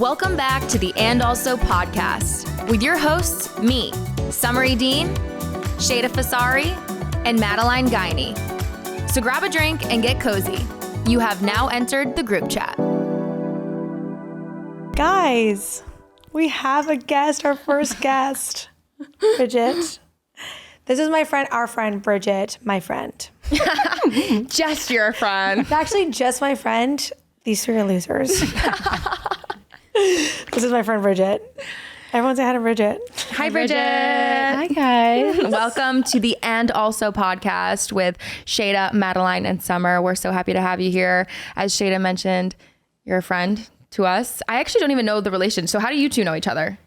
Welcome back to the And Also podcast with your hosts, me, Summery Dean, Sheyda Fasari, and Madeline Guiney. So grab a drink and get cozy. You have now entered the group chat. Guys, we have a guest, our first guest, Bridget. This is my friend, our friend, Bridget, my friend. Just your friend. It's actually just my friend. These three are losers. This is my friend, Bridget. Everyone say hi to Bridget. Hi, Bridget. Hi, guys. Welcome to the And Also podcast with Sheyda, Madeline, and Summer. We're so happy to have you here. As Sheyda mentioned, you're a friend to us. I actually don't even know the relation. So how do you two know each other?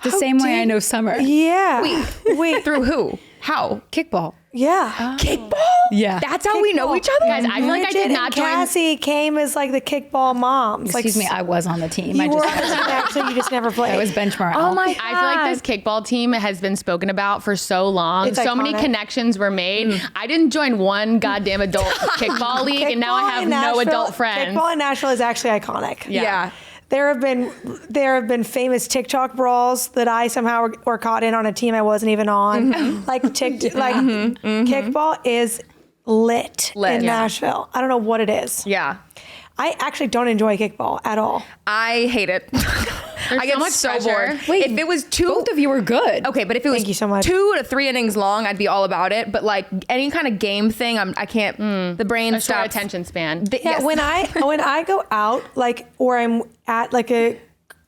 The same way I know Summer. Yeah. Wait. Through who? How? Kickball. Yeah. Kickball? Yeah. That's how we know each other? Guys, I feel like I did not join. Cassie came as like the kickball moms. Excuse me, I was on the team. You I were on just the team, actually, you just never played. I was benchmark. Oh my God. I feel like this kickball team has been spoken about for so long. It's so many iconic. connections were made. I didn't join one goddamn adult kickball league, and now I have no adult friends. Kickball in Nashville is actually iconic. Yeah. There have been famous TikTok brawls that I somehow were caught in on a team I wasn't even on. Like kickball is lit in Nashville. I don't know what it is. Yeah. I actually don't enjoy kickball at all. I hate it. I get so much so pressure. bored. Wait, if it was both of you were good. Okay, but if it was Thank you so much. 2 to 3 innings long, I'd be all about it. But like any kind of game thing, I can't. The brain A short stops. attention span. Yeah, when I go out, like, or I'm at like a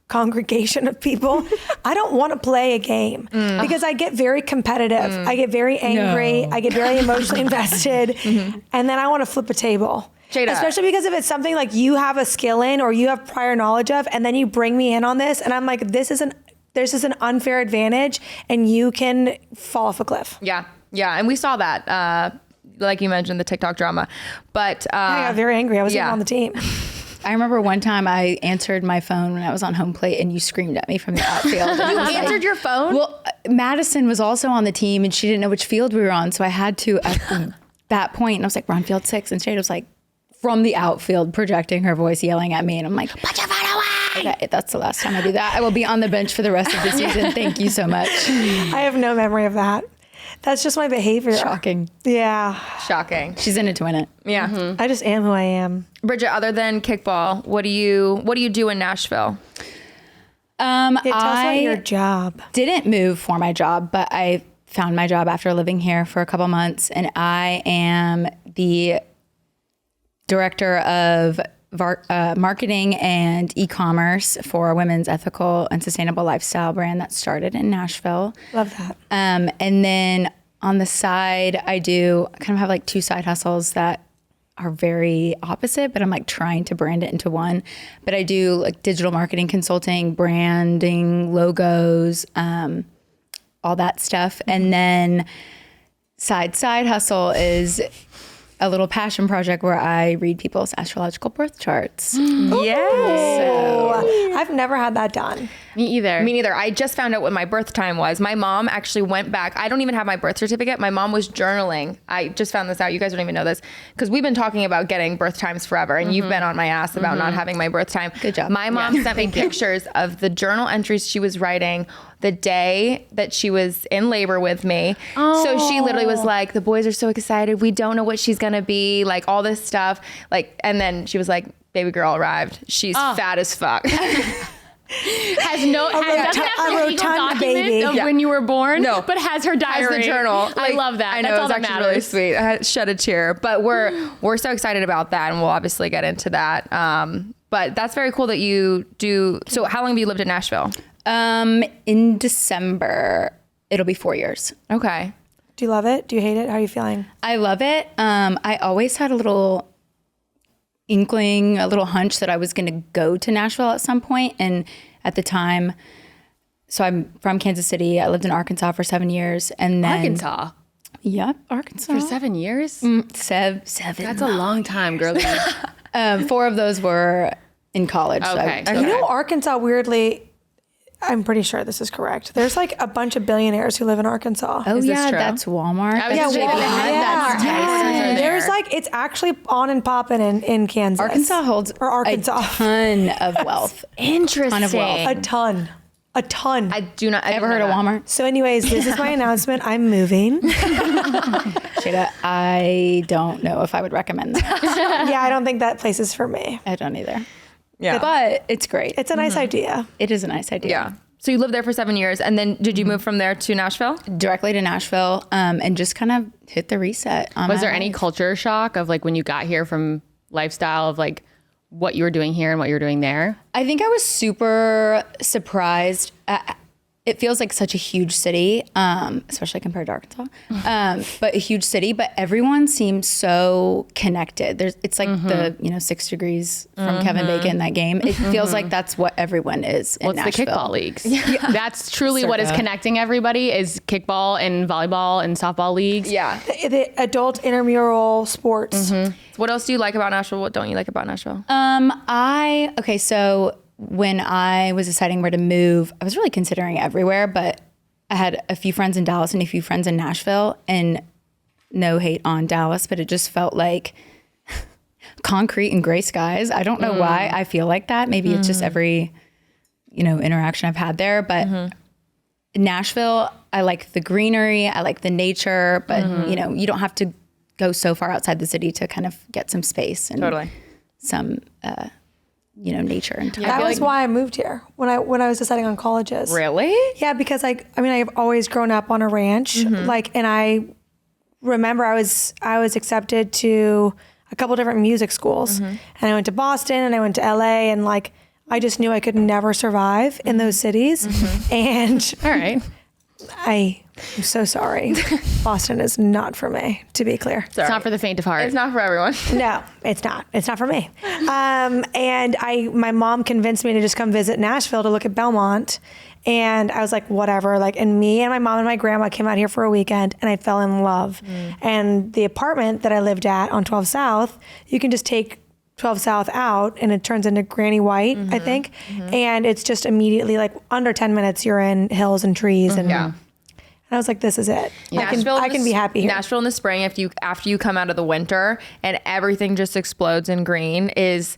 congregation of people, I don't want to play a game because I get very competitive. I get very angry. I get very emotionally invested, and then I want to flip a table. Sheyda. Especially because if it's something like you have a skill in or you have prior knowledge of, and then you bring me in on this, and I'm like, this is an unfair advantage, and you can fall off a cliff. Yeah, and we saw that. Like you mentioned, the TikTok drama. But I got very angry. I wasn't even on the team. I remember one time I answered my phone when I was on home plate and you screamed at me from the outfield. You answered your phone? Well, Madison was also on the team and she didn't know which field we were on. So I had to at that point, and I was like, we're on field 6. And Sheyda was like, from the outfield, projecting her voice, yelling at me. And I'm like, put your phone away. Okay, that's the last time I do that. I will be on the bench for the rest of the season. Thank you so much. I have no memory of that. That's just my behavior. Shocking. Yeah. Shocking. She's in it to win it. Yeah. I just am who I am. Bridget, other than kickball, what do you do in Nashville? Tell us about your job. Didn't move for my job, but I found my job after living here for a couple months, and I am the director of marketing and e-commerce for a women's ethical and sustainable lifestyle brand that started in Nashville. Love that. And then on the side, I kind of have like 2 side hustles that are very opposite, but I'm like trying to brand it into one. But I do like digital marketing consulting, branding, logos, all that stuff. And then side hustle is a little passion project where I read people's astrological birth charts. Oh, I've never had that done. Me either. Me neither. I just found out what my birth time was. My mom actually went back. I don't even have my birth certificate. My mom was journaling. I just found this out. You guys don't even know this because we've been talking about getting birth times forever, and you've been on my ass about not having my birth time. Good job. My mom sent me pictures of the journal entries she was writing the day that she was in labor with me. So she literally was like, the boys are so excited. We don't know what she's going to be, like all this stuff. Like, and then she was like, baby girl arrived. She's fat as fuck. Doesn't have a legal document of when you were born, but has her diary. Has the journal. I love that. I know, That's all it's that actually matters. really sweet. I shed a tear, but we're so excited about that, and we'll obviously get into that. But that's very cool that you do. So how long have you lived in Nashville? In December, it'll be 4 years. Okay. Do you love it? Do you hate it? How are you feeling? I love it. I always had a little inkling, a little hunch that I was going to go to Nashville at some point. And at the time, so I'm from Kansas City. I lived in Arkansas for 7 years. And then Arkansas. Yep, Arkansas. For 7 years? Seven. That's a long time, girlie. 4 of those were in college. Okay. So You know, Arkansas, weirdly, I'm pretty sure this is correct. There's like a bunch of billionaires who live in Arkansas. Oh, Is this yeah, true? that's Walmart. There's like, it's actually on and popping in Kansas. Arkansas holds a ton of wealth. Interesting. Ton of wealth. A ton. I do not. Ever heard of Walmart? So anyways, this is my announcement. I'm moving. Sheyda, I don't know if I would recommend that. Yeah, I don't think that place is for me. I don't either. Yeah. But it's great. It's a nice idea. It is a nice idea. Yeah. So you lived there for 7 years, and then did you move from there to Nashville? Directly to Nashville, and just kind of hit the reset. Was there any culture shock of like when you got here from lifestyle of like what you were doing here and what you were doing there? I think I was super surprised. It feels like such a huge city, especially compared to Arkansas, but a huge city, but everyone seems so connected. It's like the 6 degrees from Kevin Bacon, that game. It feels like that's what everyone is in It's Nashville. the kickball leagues. Yeah. That's truly what is connecting everybody is kickball and volleyball and softball leagues. Yeah. The adult intramural sports. What else do you like about Nashville? What don't you like about Nashville? So when I was deciding where to move, I was really considering everywhere, but I had a few friends in Dallas and a few friends in Nashville, and no hate on Dallas, but it just felt like concrete and gray skies. I don't know why I feel like that. Maybe it's just every, interaction I've had there, but Nashville, I like the greenery, I like the nature, but you don't have to go so far outside the city to kind of get some space and some nature and time. That was why I moved here when I was deciding on colleges. Really? Yeah, because I've always grown up on a ranch, and I remember I was accepted to a couple different music schools, and I went to Boston and I went to LA, and I just knew I could never survive in those cities, and All right. I'm so sorry. Boston is not for me, to be clear. It's not for the faint of heart. It's not for everyone. No, it's not. It's not for me. And my mom convinced me to just come visit Nashville to look at Belmont. And I was like, whatever. And me and my mom and my grandma came out here for a weekend, and I fell in love. And the apartment that I lived at on 12 South, you can just take 12 South out and it turns into Granny White, I think. And it's just immediately under 10 minutes, you're in hills and trees. And I was like, this is it. I can be happy here. Nashville in the spring, after you come out of the winter and everything just explodes in green, is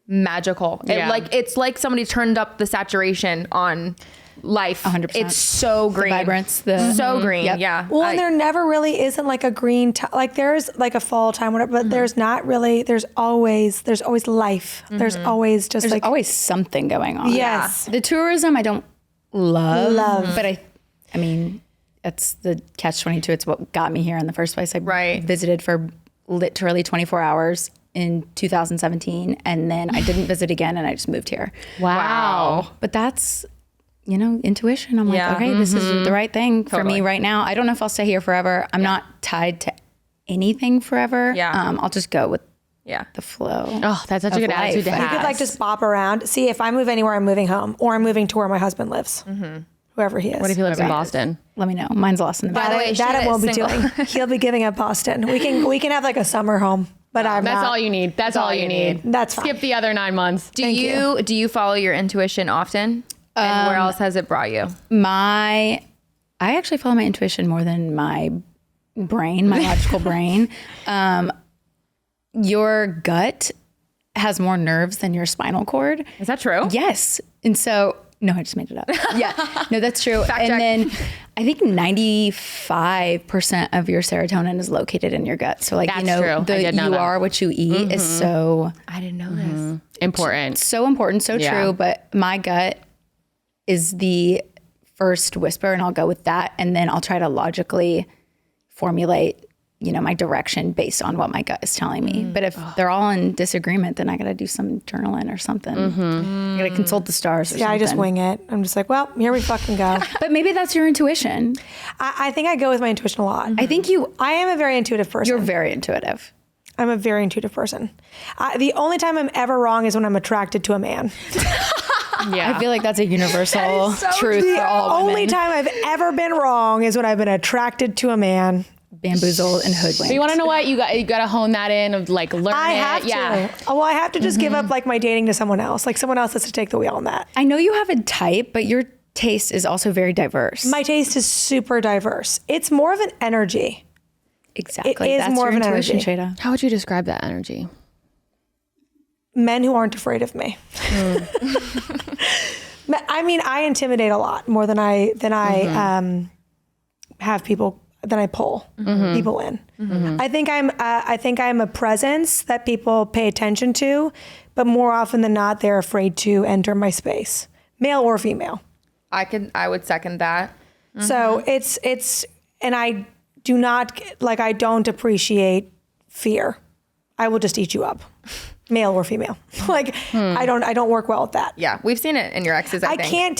magical. Yeah. It's like somebody turned up the saturation on life. 100%. It's so green. The vibrance. So green. Yep. Yeah. Well, and there never really isn't a green time. There's a fall time, whatever, but there's not really. There's always life. There's always just There's always something going on. Yes. The tourism I don't love. But I mean, that's the catch-22. It's what got me here in the first place. I visited for literally 24 hours in 2017, and then I didn't visit again, and I just moved here. Wow. But that's, intuition. I'm like, okay, this is the right thing for me right now. I don't know if I'll stay here forever. I'm not tied to anything forever. Yeah. I'll just go with the flow. Oh, that's such a good attitude to you have. could just bop around. See, if I move anywhere, I'm moving home, or I'm moving to where my husband lives. Whoever he is. What if he lives in Boston? Let me know. Mine's lost in the By the way, that I Sheyda won't is be doing. He'll be giving up Boston. We can have a summer home, but I'm That's not. all you need. That's all you need. That's fine. Skip the other 9 months. Do you follow your intuition often? And where else has it brought you? I actually follow my intuition more than my brain, my logical brain. Your gut has more nerves than your spinal cord. Is that true? Yes. And so, no, I just made it up. Yeah. No, that's true. Fact check. Then I think 95% of your serotonin is located in your gut. So That's true. I did know you that. are what you eat is so I didn't know this. Important. so important, so Yeah. true. But my gut is the first whisper, and I'll go with that. And then I'll try to logically formulate, my direction based on what my gut is telling me. But if they're all in disagreement, then I got to do some journaling or something. I got to consult the stars or something. I just wing it. I'm just like, well, here we fucking go. But maybe that's your intuition. I think I go with my intuition a lot. I think I am a very intuitive person. you're very intuitive. I'm a very intuitive person. The only time I'm ever wrong is when I'm attracted to a man. Yeah. I feel like that's a universal truth for all women. Only time I've ever been wrong is when I've been attracted to a man. Bamboozled and hoodwinked. You want to know what? You got to hone that in of learn I it. have to. Yeah. Well, I have to just give up my dating to someone else. Someone else has to take the wheel on that. I know you have a type, but you're taste is also very diverse. My taste is super diverse. It's more of an energy. Exactly. It is That's more your of an intuition, energy. Sheyda. How would you describe that energy? Men who aren't afraid of me. I mean, I intimidate a lot more than I have people, than I pull people in. I think I'm a presence that people pay attention to, but more often than not, they're afraid to enter my space, male or female. I would second that. So it's, and I do not, like, I don't appreciate fear. I will just eat you up, male or female. Like, I don't work well with that. Yeah, we've seen it in your exes. I can't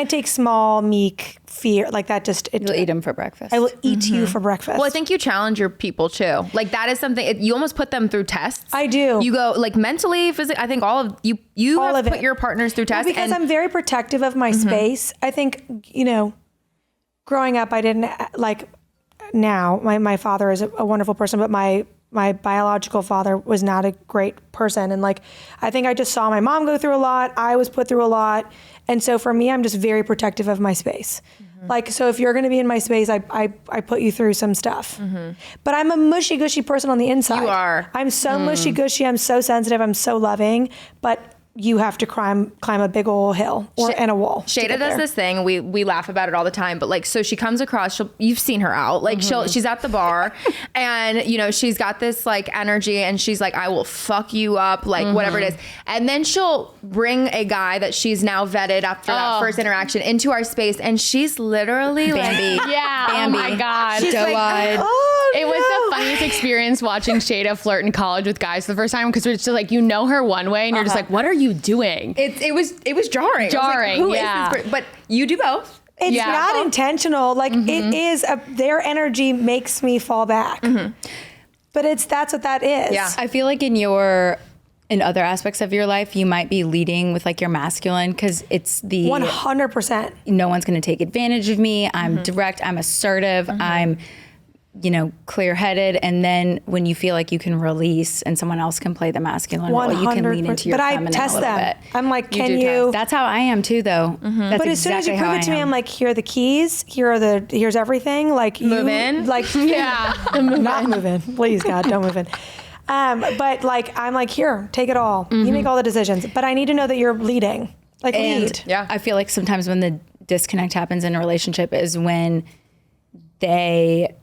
take small, meek fear like that. You'll eat them for breakfast. I will eat you for breakfast. Well, I think you challenge your people too. Like that is something you almost put them through tests. I do. You go like mentally, physically. I think all of you all have of put it. your partners through tests. Because I'm very protective of my space. I think, growing up, I didn't like. Now, my father is a wonderful person, but my biological father was not a great person. And like, I think I just saw my mom go through a lot. I was put through a lot. And so for me, I'm just very protective of my space. Like, so if you're going to be in my space, I put you through some stuff. But I'm a mushy gushy person on the inside. You are. I'm so mushy gushy. I'm so sensitive. I'm so loving, but you have to climb a big old hill and a wall. Sheyda does this thing. We laugh about it all the time. But like, so she comes across. You've seen her out. Like she's at the bar, and she's got this like energy, and she's like, I will fuck you up, like whatever it is. And then she'll bring a guy that she's now vetted after that first interaction into our space, and she's literally Bambi. like, Yeah. Bambi. Oh my God. She's like, Doe-eyed. It was the funniest experience watching Sheyda flirt in college with guys the first time, because it's just like, her one way and you're just like, what are you doing? it was jarring. Jarring, I was like, yeah. Who is this? But you do both. It's not intentional. Like it is their energy makes me fall back. But that's what that is. Yeah. I feel like in other aspects of your life, you might be leading with like your masculine, because it's the 100%. no one's going to take advantage of me. I'm direct. I'm assertive. I'm, clear-headed. And then when you feel like you can release and someone else can play the masculine role, you can lean into your feminine But I test a little them. bit. I'm like, can you? That's how I am too, though. That's But as soon as you exactly prove how it to I me, am. I'm like, here are the keys. Here's everything. Like Move in. Like not move in. Please, God, don't move in. But like, I'm like, here, take it all. You make all the decisions. But I need to know that you're leading. Like lead. Yeah. I feel like sometimes when the disconnect happens in a relationship is when they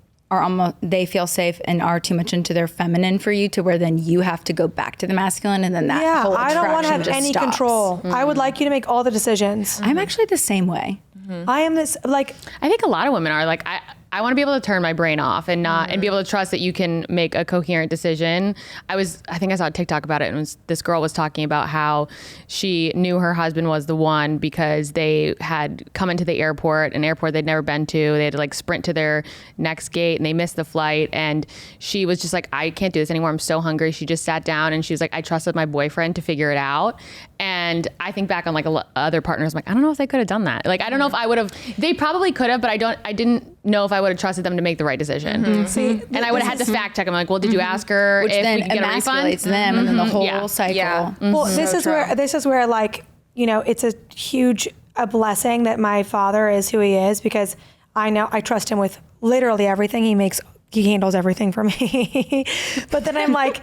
feel safe and are too much into their feminine for you, to where then you have to go back to the masculine, and then that whole I don't want to have attraction any just stops. control. I would like you to make all the decisions. I'm actually the same way. I am this, like, I think a lot of women are like, I want to be able to turn my brain off and be able to trust that you can make a coherent decision. I think I saw a TikTok about it, and this girl was talking about how she knew her husband was the one because they had come into the airport, an airport they'd never been to. They had to like sprint to their next gate, and they missed the flight. And she was just like, I can't do this anymore. I'm so hungry. She just sat down and she was like, I trusted my boyfriend to figure it out. And I think back on like other partners, I'm like, I don't know if they could have done that. Like, I don't know if I would have. They probably could have, but I didn't know if I would have trusted them to make the right decision. see, And I would have had to fact check. I'm like, well, did you ask her Which if then we could get a refund? emasculates them, and then the whole cycle. Yeah. well, this is where like, it's a huge blessing that my father is who he is, because I trust him with literally everything. He handles everything for me. But then I'm like,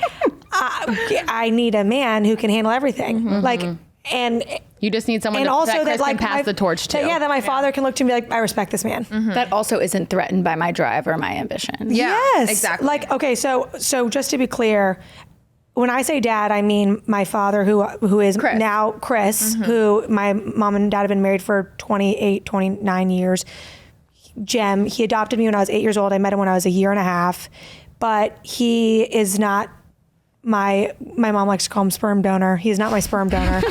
I need a man who can handle everything. Like, and You just need someone and also that Chris that like can pass the torch to. that my father can look to me like, I respect this man. That also isn't threatened by my drive or my ambition. Yeah, Yes, exactly. Like, okay, so just to be clear, when I say dad, I mean my father, who is Chris. now Chris, who my mom and dad have been married for 29 years. Jem, he adopted me when I was 8 years old. I met him when I was a year and a half, but he is not my mom likes to call him sperm donor. He's not my sperm donor.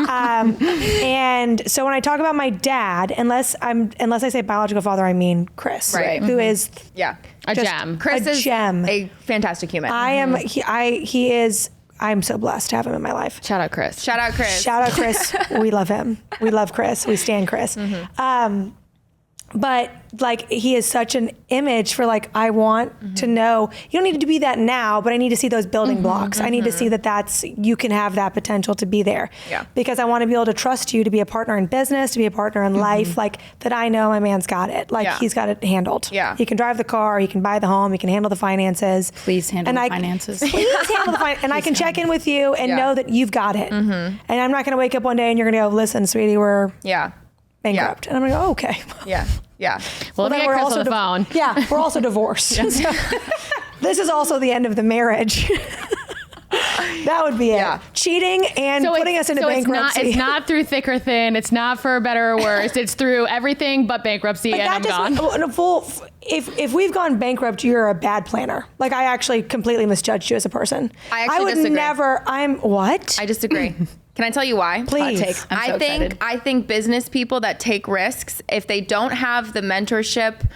And so when I talk about my dad, unless I say biological father, I mean Chris, Right. who is A just gem. Chris a is gem. a fantastic human. He is. I'm so blessed to have him in my life. Shout out Chris. Shout out Chris. Shout out Chris. We love him. We love Chris. We stand Chris. But like, he is such an image for like, I want to know, you don't need to be that now, but I need to see those building blocks. I need to see that you can have that potential to be there. Yeah. Because I want to be able to trust you to be a partner in business, to be a partner in life, like that. I know my man's got it. Like he's got it handled. Yeah. He can drive the car, he can buy the home, he can handle the finances. Please handle the finances. Please handle the finances. And I can check in with you and know that you've got it. And I'm not going to wake up one day and you're going to go, listen, sweetie, we're bankrupt. And I'm going to go, okay. Yeah. Well, let me get Chris on the phone. Yeah, we're also divorced. So, this is also the end of the marriage. That would be it. Cheating and putting us into bankruptcy. It's not through thick or thin. It's not for better or worse. It's through everything but bankruptcy, and I'm gone. If we've gone bankrupt, you're a bad planner. Like, I actually completely misjudged you as a person. I would disagree. I disagree. Can I tell you why? Please. I think business people that take risks, if they don't have the mentorship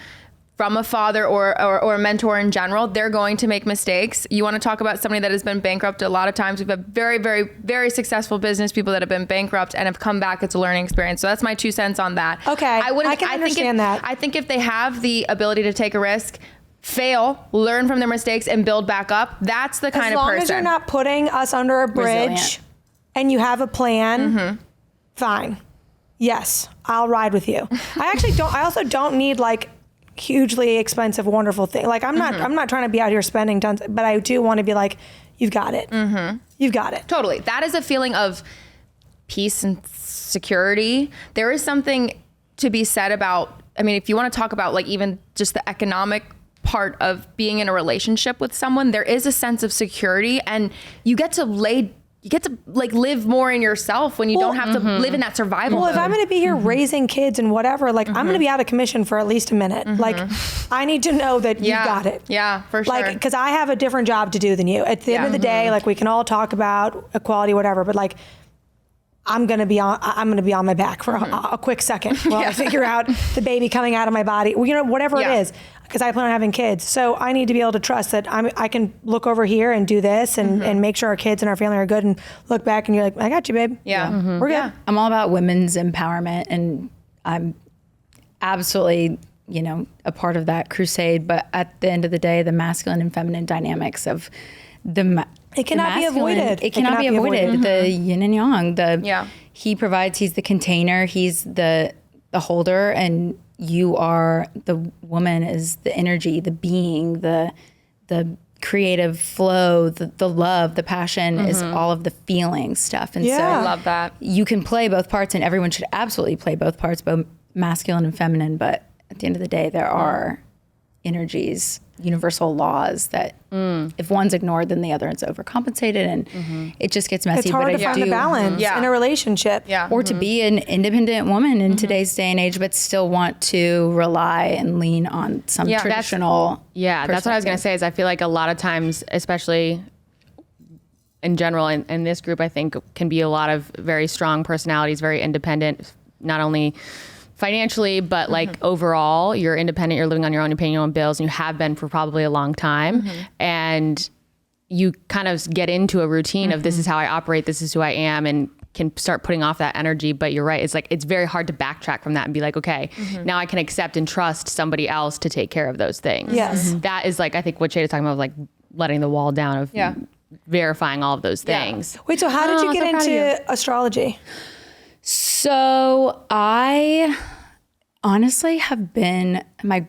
from a father or a mentor in general, they're going to make mistakes. You want to talk about somebody that has been bankrupt a lot of times. We've had very, very, very successful business people that have been bankrupt and have come back. It's a learning experience. So that's my 2 cents on that. Okay. I can understand that. I think if they have the ability to take a risk, fail, learn from their mistakes, and build back up, that's the kind of person. As long as you're not putting us under a bridge. Resilient. And you have a plan, fine. Yes, I'll ride with you. I also don't need like hugely expensive, wonderful thing. Like I'm not trying to be out here spending tons, but I do want to be like, you've got it. You've got it. Totally. That is a feeling of peace and security. There is something to be said about, I mean, if you want to talk about like even just the economic part of being in a relationship with someone, there is a sense of security, and you get to like live more in yourself when you don't have to live in that survival mode. If I'm going to be here raising kids and whatever, like I'm going to be out of commission for at least a minute. Like I need to know that you got it. Yeah, for sure. Like, because I have a different job to do than you. At the end of the day, like we can all talk about equality, whatever, but like I'm going to be on my back for a quick second while I figure out the baby coming out of my body, whatever it is, because I plan on having kids. So I need to be able to trust that I can look over here and do this and make sure our kids and our family are good, and look back and you're like, I got you, babe. Yeah. We're good. I'm all about women's empowerment, and I'm absolutely, a part of that crusade. But at the end of the day, the masculine and feminine dynamics of it cannot be avoided. It cannot be avoided. The yin and yang. He provides. He's the container. He's the holder, and you are the woman. Is the energy, the being, the creative flow, the love, the passion is all of the feeling stuff. And so I love that. You can play both parts, and everyone should absolutely play both parts, both masculine and feminine. But at the end of the day, there are energies, universal laws that if one's ignored, then the other is overcompensated, and it just gets messy. It's hard to find a balance in a relationship. Yeah. Or to be an independent woman in today's day and age, but still want to rely and lean on some traditional. That's what I was going to say. Is I feel like a lot of times, especially in general, in this group, I think can be a lot of very strong personalities, very independent, not only financially, but like overall, you're independent, you're living on your own, you're paying your own bills, and you have been for probably a long time. And you kind of get into a routine of this is how I operate, this is who I am, and can start putting off that energy. But you're right. It's like, it's very hard to backtrack from that and be like, okay, now I can accept and trust somebody else to take care of those things. Yes. That is like, I think what Sheyda's talking about, like letting the wall down of verifying all of those things. Wait, so how did you get into astrology? So I honestly have been, my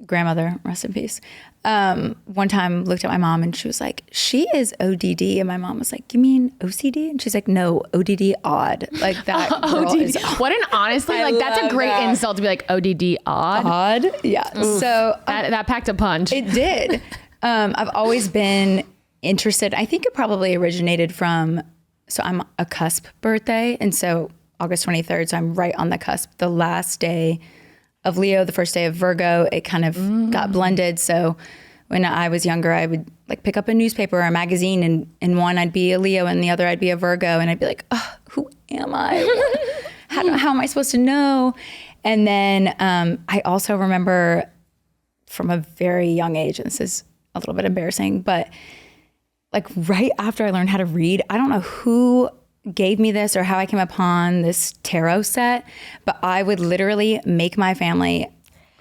grandmother, rest in peace, one time looked at my mom and she was like, she is O.D.D. And my mom was like, you mean OCD? And she's like, no, O.D.D. odd. Like that girl is odd. What an honestly, like that's a great insult to be like ODD odd. Odd? Yeah. Oof. So that packed a punch. It did. I've always been interested. I think it probably originated from, so I'm a cusp birthday. And so August 23rd. So I'm right on the cusp. The last day of Leo, the first day of Virgo, it kind of got blended. So when I was younger, I would like pick up a newspaper or a magazine, and in one I'd be a Leo and the other I'd be a Virgo. And I'd be like, oh, who am I? How am I supposed to know? And then I also remember from a very young age, and this is a little bit embarrassing, but like right after I learned how to read, I don't know who gave me this or how I came upon this tarot set, but I would literally make my family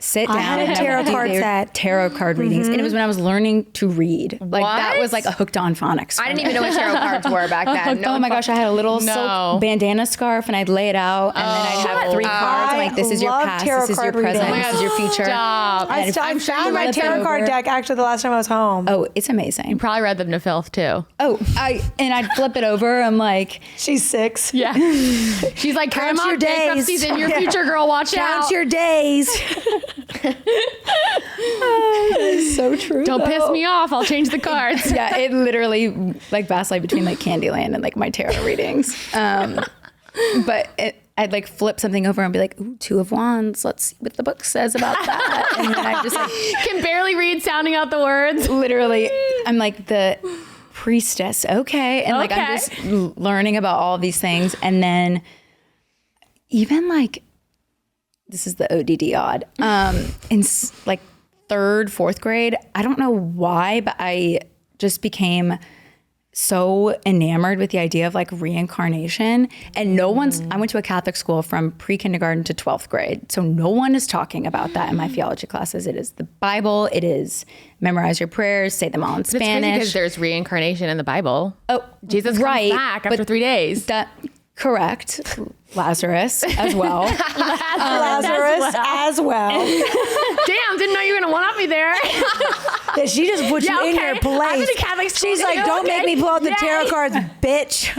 sit down. I had a and tarot would do card their set. tarot card readings. And it was when I was learning to read. Like that What? was like a hooked on phonics. I didn't even know what tarot cards were back then. Oh my gosh, I had a little No. silk bandana scarf and I'd lay it out and then I'd have 3 cards. I'm like, this is your love past, tarot this is your card reading. present, Oh my this is your future. Stop. I found my tarot card deck actually the last time I was home. Oh, it's amazing. Probably read them to filth too. Oh, I'd flip it over. I'm like, She's 6. Yeah. She's like, Count Grandma, your days. bankruptcy's in your future, girl. Watch Count out. your days. so true. Don't piss me off. I'll change the cards. Yeah, it literally like vacillate between like Candyland and like my tarot readings. But I'd like flip something over and be like, ooh, 2 of Wands. Let's see what the book says about that. And then I just like Can barely read, sounding out the words. literally, I'm like the priestess. Okay. And like, I'm just learning about all these things. And then even like, this is the O.D.D odd. In like 3rd, 4th grade, I don't know why, but I just became so enamored with the idea of like reincarnation. And I went to a Catholic school from pre-kindergarten to 12th grade. So no one is talking about that in my theology classes. It is the Bible. It is memorize your prayers, say them all in It's crazy Spanish. because there's reincarnation in the Bible. Oh, Jesus comes right, back after but 3 days. That correct. Lazarus as well. Lazarus as well. Damn, didn't know you were going to one-up me there. Yeah, she just put you in okay. your place. I've been to Catholic school She's like, too, don't make okay. me pull out the Yay. tarot cards, bitch.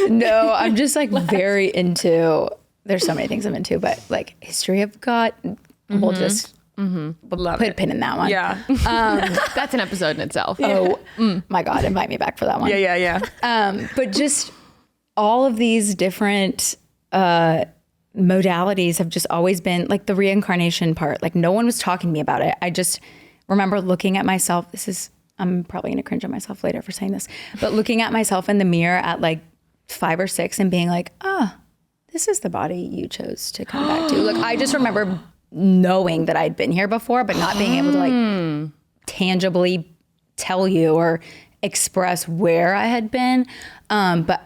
No, I'm just like very into, there's so many things I'm into, but like history of God, we'll just put a pin in that one. Yeah. That's an episode in itself. Oh my God, invite me back for that one. Yeah. But just all of these different modalities have just always been like the reincarnation part. Like no one was talking to me about it. I just remember looking at myself. I'm probably gonna cringe on myself later for saying this, but looking at myself in the mirror at like 5 or 6 and being like, this is the body you chose to come back to. Like I just remember knowing that I'd been here before, but not being able to like tangibly tell you or express where I had been. But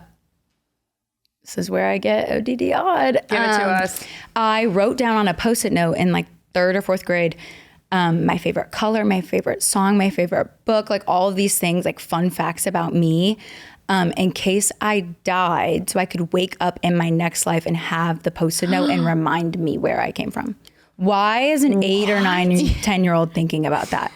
this is where I get O.D.D odd. Give it to us. I wrote down on a Post-it note in like 3rd or 4th grade, my favorite color, my favorite song, my favorite book, like all of these things, like fun facts about me, in case I died, so I could wake up in my next life and have the Post-it note and remind me where I came from. Why is an 8 or 9, 10-year-old thinking about that?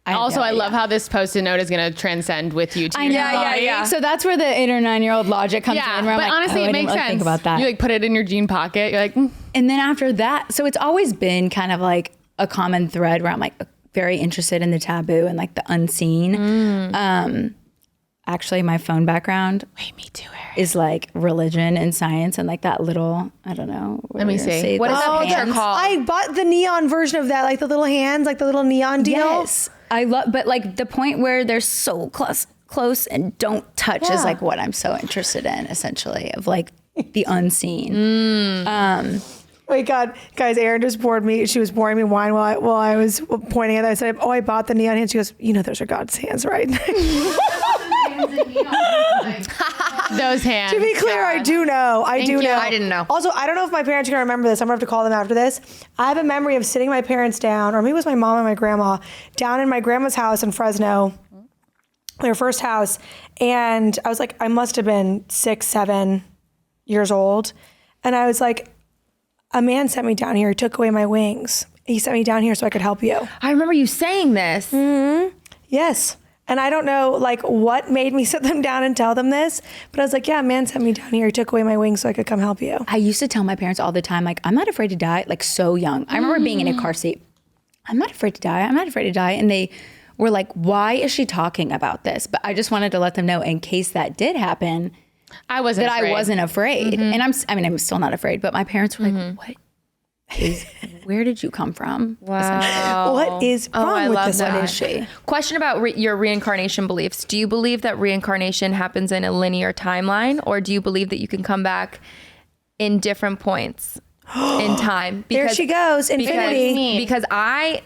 I love how this Post-it note is going to transcend with you to your body. Yeah. So that's where the 8 or 9-year-old logic comes Yeah, in. Where I'm but like, honestly, I it didn't makes really sense. think about that. You like put it in your jean pocket. You're like, And then after that, so it's always been kind of like a common thread where I'm like very interested in the taboo and like the unseen. Actually, my phone background me too, Erin. is like religion and science and like that little, I don't know. Let me see. What is that picture hands. called? I bought the neon version of that, like the little hands, like the little neon deal. Yes. I love, but like the point where they're so close and don't touch is like what I'm so interested in, essentially, of like the unseen. Wait, God, guys, Erin just poured me. She was pouring me wine while I was pointing at it. I said, I bought the neon hands. She goes, those are God's hands, right? Those hands. To be clear, I do know. I do you. know. I didn't know. Also, I don't know if my parents are going to remember this. I'm going to have to call them after this. I have a memory of sitting my parents down, or maybe it was my mom and my grandma, down in my grandma's house in Fresno, their first house. And I was like, I must have been 6, 7 years old. And I was like, a man sent me down here. He took away my wings. He sent me down here so I could help you. I remember you saying this. Yes. And I don't know like what made me sit them down and tell them this, but I was like, yeah, a man sent me down here. He took away my wings so I could come help you. I used to tell my parents all the time, like, I'm not afraid to die, like so young. I remember being in a car seat. I'm not afraid to die. I'm not afraid to die. And they were like, why is she talking about this? But I just wanted to let them know in case that did happen, I wasn't that afraid. I wasn't afraid. And I'm still not afraid, but my parents were like, where did you come from? Wow. What is wrong I with love this that. one? Is she? Question about your reincarnation beliefs. Do you believe that reincarnation happens in a linear timeline, or do you believe that you can come back in different points? in time. There she goes, infinity. Because I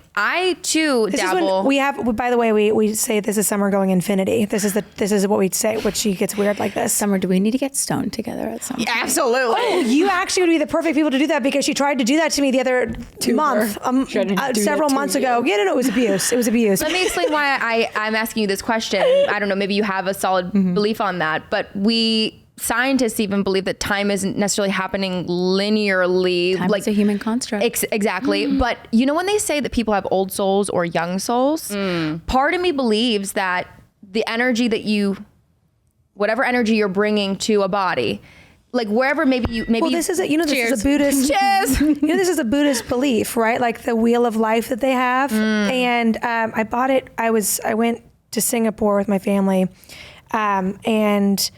too This dabble. is when we have. By the way, we say this is Summer going infinity. This is what we say when she gets weird like this. Summer, do we need to get stoned together at some point? Absolutely. Oh, you actually would be the perfect people to do that because she tried to do that to me the other month, several months ago. Yeah, no, it was abuse. It was abuse. Let me explain why I'm asking you this question. I don't know, maybe you have a solid belief on that, but scientists even believe that time isn't necessarily happening linearly. Time is a human construct. Exactly. But you know when they say that people have old souls or young souls, part of me believes that the energy whatever energy you're bringing to a body, like wherever maybe well, this is a Buddhist. Cheers. This is a Buddhist belief, right? Like the wheel of life that they have. And I bought it. I went to Singapore with my family, and.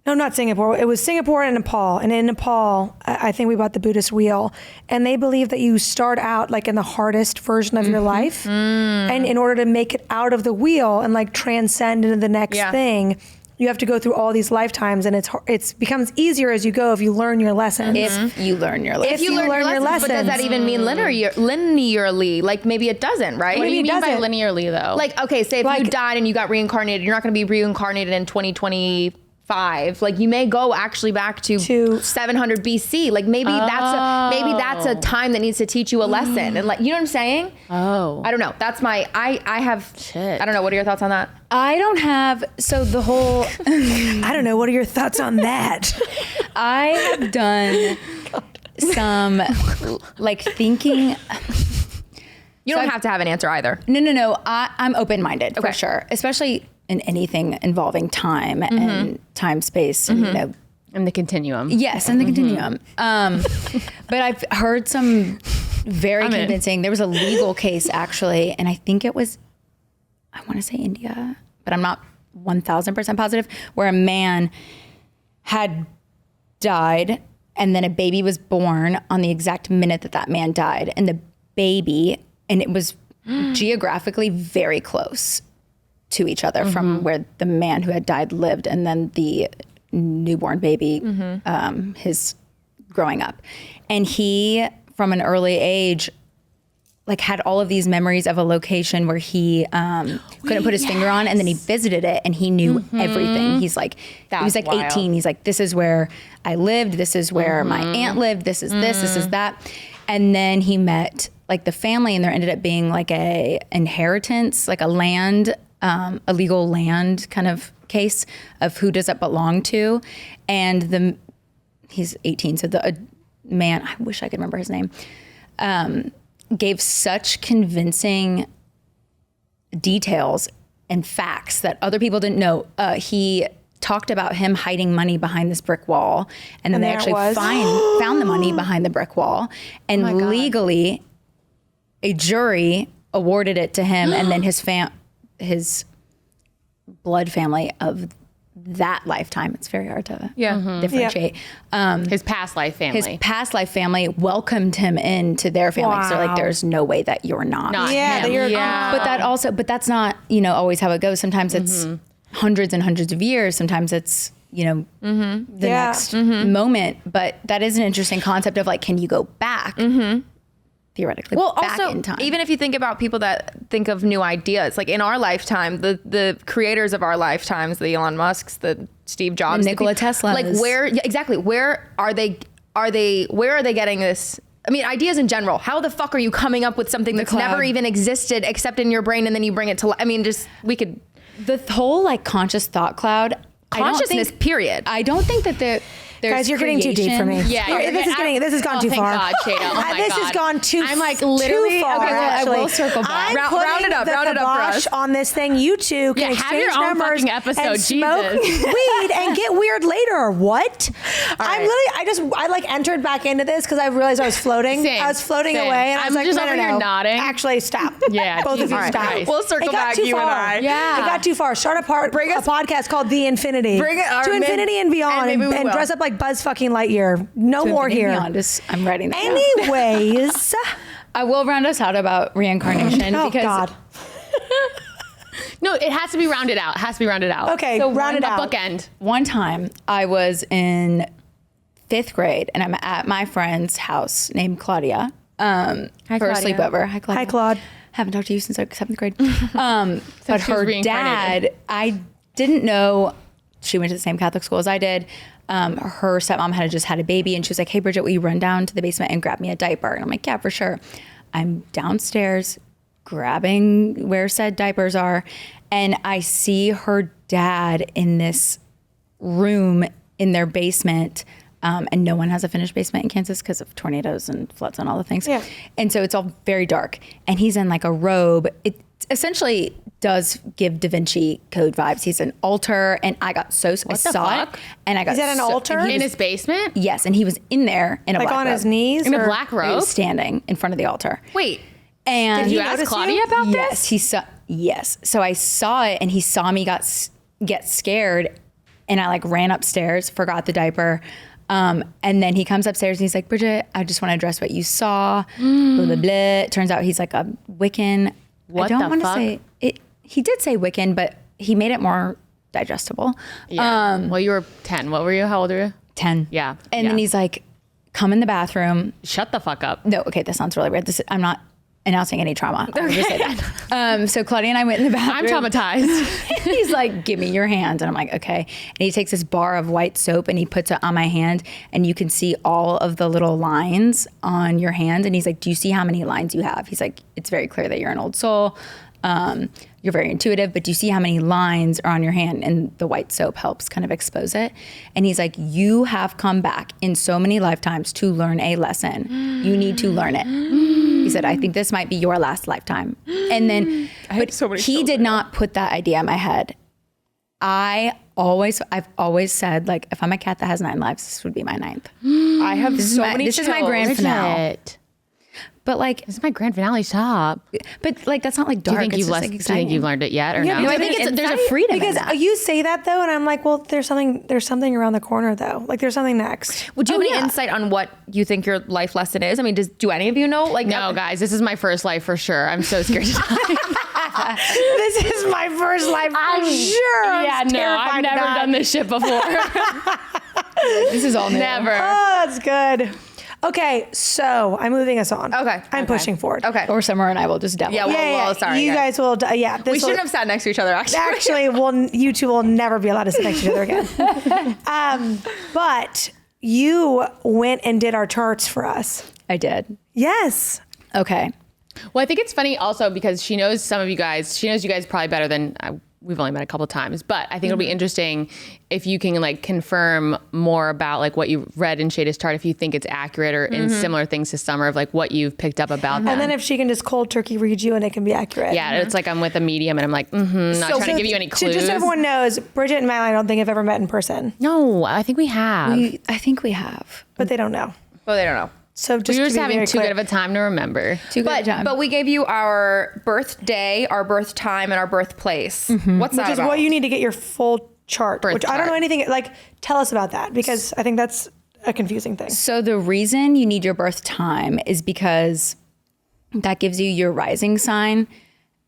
No, not Singapore. It was Singapore and Nepal. And in Nepal, I think we bought the Buddhist wheel. And they believe that you start out like in the hardest version of your life. And in order to make it out of the wheel and like transcend into the next thing, you have to go through all these lifetimes. And it becomes easier as you go if you learn your lessons. If you learn your lessons. If you learn your lessons. But does that even mean linearly? Like maybe it doesn't, right? What do you mean by linearly though? Like, okay, say if you died and you got reincarnated, you're not going to be reincarnated in 2025. Like you may go actually back to 700 BC. Like maybe that's a time that needs to teach you a lesson. And like, you know what I'm saying? Oh, I don't know. That's my, I have, shit. I don't know. What are your thoughts on that? I don't have, so the whole, I don't know. What are your thoughts on that? I have done some like thinking. You don't have to have an answer either. No. I'm open-minded for sure, especially in anything involving time and time space, and, and the continuum. Yes, and the continuum. But I've heard some very convincing. There was a legal case actually, and I think it was, I want to say India, but I'm not 1,000% positive, where a man had died and then a baby was born on the exact minute that man died, and the baby, and it was geographically very close to each other from where the man who had died lived, and then the newborn baby, his growing up. And he, from an early age, like had all of these memories of a location where he couldn't put his finger on, and then he visited it and he knew everything. He's like, he was like wild. 18. He's like, this is where I lived. This is where my aunt lived. This is this is that. And then he met like the family, and there ended up being like a inheritance, like a land, a legal land kind of case of who does it belong to. And he's 18. So the man, I wish I could remember his name, gave such convincing details and facts that other people didn't know. He talked about him hiding money behind this brick wall, and then they actually found the money behind the brick wall, and legally a jury awarded it to him, and then his blood family of that lifetime. It's very hard to differentiate. His past life family. His past life family welcomed him into their family. Wow. So like, there's no way that you're not him. But that's not, always how it goes. Sometimes it's hundreds and hundreds of years. Sometimes it's, the next moment. But that is an interesting concept of like, can you go back? Theoretically, back also, in time. even if you think about people that think of new ideas, like in our lifetime, the creators of our lifetimes, the Elon Musks, the Steve Jobs, the Nikola Tesla, like where are they getting this? I mean, ideas in general. How the fuck are you coming up with something that's never even existed except in your brain, and then you bring it to life? I mean, the whole like conscious thought cloud, consciousness. Period. I don't think that Guys, you're getting too deep for me. Yeah, this has gone too far. God, Sheyda. Oh my This has gone too. I'm like literally too far. Okay, well, actually. I will circle back. Round it up for us on this thing. You two can have your exchange own numbers fucking episode. and smoke Jesus. weed and get weird later. What? I'm literally. I like entered back into this because I realized I was floating. Same, I was floating same. away, and I was I'm like, just no, over here nodding. Actually, stop. Yeah, both of you Jesus stop. Christ. We'll circle back, too you and far. I. Yeah, it got too far. Start a podcast called The Infinity. Bring it to infinity and beyond, and dress up like Buzz fucking Lightyear. No more here. I'm writing that Anyways, I will round us out about reincarnation oh because God. No, it has to be rounded out. Okay, So round it a out. bookend. one time I was in 5th grade, and I'm at my friend's house named Claudia for a Claudia. sleepover. Hi, Claudia. Hi, Claude. Haven't talked to you since like 7th grade. But she was her reincarnated. dad, I didn't know she went to the same Catholic school as I did. Her stepmom had just had a baby, and she was like, "Hey, Bridget, will you run down to the basement and grab me a diaper?" And I'm like, "Yeah, for sure." I'm downstairs grabbing where said diapers are, and I see her dad in this room in their basement. And no one has a finished basement in Kansas because of tornadoes and floods and all the things. Yeah. And so it's all very dark. And he's in like a robe. It essentially does give Da Vinci Code vibes. He's an altar, and I got I saw fuck? it, and I got Is that an altar? and he In was- his basement? Yes, and he was in there in a Like black on robe. his knees? In a or- black He robe? was standing in front of the altar. Wait, And Did he You asked notice Claudia you? about yes, this? he saw. Yes, so I saw it, and he saw me get scared, and I like ran upstairs, forgot the diaper, and then he comes upstairs and he's like, "Bridget, I just want to address what you saw." Blah blah blah. It turns out he's like a Wiccan. What I don't the want to fuck? say it. He did say Wiccan, but he made it more digestible. Yeah. Well, you were 10. What were you? How old were you? 10. Yeah, And then yeah. he's like, "Come in the bathroom." Shut the fuck up. No, okay, this sounds really weird. I'm not announcing any trauma. I'll just say that. So Claudia and I went in the I'm bathroom. traumatized. He's like, "Give me your hand." And I'm like, "Okay." And he takes this bar of white soap and he puts it on my hand, and you can see all of the little lines on your hand. And he's like, "Do you see how many lines you have?" He's like, "It's very clear that you're an old soul. You're very intuitive, but do you see how many lines are on your hand?" And the white soap helps kind of expose it. And he's like, "You have come back in so many lifetimes to learn a lesson. You need to learn it." He said, "I think this might be your last lifetime." And then, but he did not put that idea in my head. I've always said, like, if I'm a cat that has 9 lives, this would be my 9th. I have This is my grand finale. Bridget. But like, This is my grand finale. Stop. but like, that's not like Do you dark. think It's you've just, less, like, do you exciting. think you've learned it yet or Yeah, no? because I think there's a freedom in Because that. you say that though, and I'm like, well, there's something around the corner though. Like there's something next. would you have yeah. any insight on what you think your life lesson is? I mean, do any of you know? Like, No, guys, this is my first life for sure. I'm so scared to die. This is my first life for sure. Yeah, no, I've never done this shit before. This is all new. Never. Oh, that's good. Okay, so I'm moving us on. Okay. I'm pushing forward. Okay. Or Summer and I will just devil. Yeah, well, sorry, you guys. guys will. Yeah, We shouldn't have sat next to each other, actually. Actually, you two will never be allowed to sit next to each other again. But you went and did our charts for us. I did. Yes. Okay. Well, I think it's funny also because she knows some of you guys. She knows you guys probably better than we've only met a couple times. But I think it'll be interesting if you can like confirm more about like what you read in Sheyda's chart, if you think it's accurate or in similar things to Summer of like what you've picked up about them. And then if she can just cold turkey read you and it can be accurate. Yeah, it's like I'm with a medium and I'm like, not trying to give you any clues. So just so everyone knows, Bridget and Madeline I don't think have ever met in person, No, I think we have. I think we have. but they don't know. Well, they don't know. So just We were to just be having very too clear. good of a time to remember. But we gave you our birthday, our birth time, and our birthplace. What's that Which is about? what you need to get your full chart, Birth which I don't know chart. anything. Like, tell us about that because I think that's a confusing thing. So the reason you need your birth time is because that gives you your rising sign.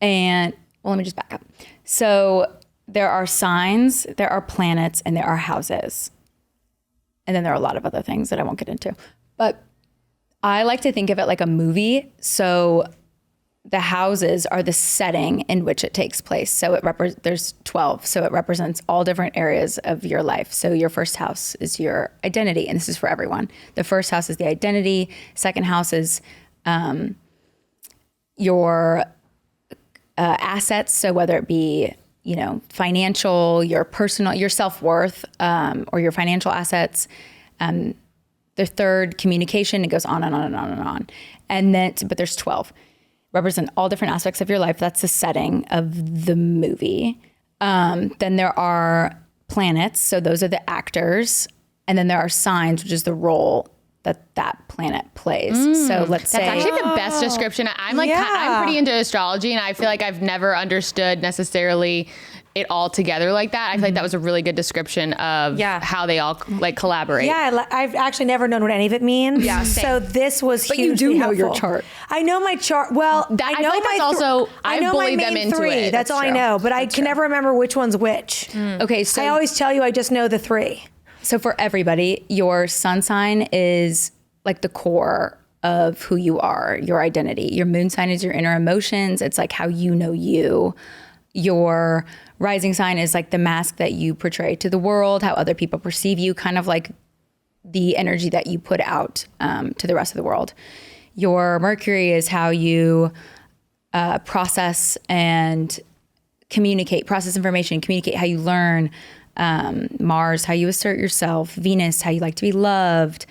And well, let me just back up. So there are signs, there are planets, and there are houses. And then there are a lot of other things that I won't get into. But I like to think of it like a movie. So the houses are the setting in which it takes place. So there's 12. So it represents all different areas of your life. So your first house is your identity, and this is for everyone. The first house is the identity. Second house is your assets. So whether it be financial, your personal, your self-worth, or your financial assets. The third, communication. It goes on and on and on and on. And then, but there's 12. Represent all different aspects of your life. That's the setting of the movie. Then there are planets. So those are the actors. And then there are signs, which is the role that planet plays. So let's say That's actually the best description. I'm like, Yeah. I'm pretty into astrology, and I feel like I've never understood necessarily it all together like that. I feel like that was a really good description of how they all like collaborate. Yeah, I've actually never known what any of it means. Yeah, same. So this was But you hugely do know your helpful. chart. I know my chart. Well, I I feel know like my that's also- I I've know my bullied them main into 3. it. That's all I true. know. But I can never remember which one's which. okay, so I always tell you I just know the 3. So for everybody, your sun sign is like the core of who you are, your identity. Your moon sign is your inner emotions. It's like how you know you. Your rising sign is like the mask that you portray to the world, how other people perceive you, kind of like the energy that you put out to the rest of the world. Your Mercury is how you process and process information, communicate how you learn. Mars, how you assert yourself. Venus, how you like to be loved.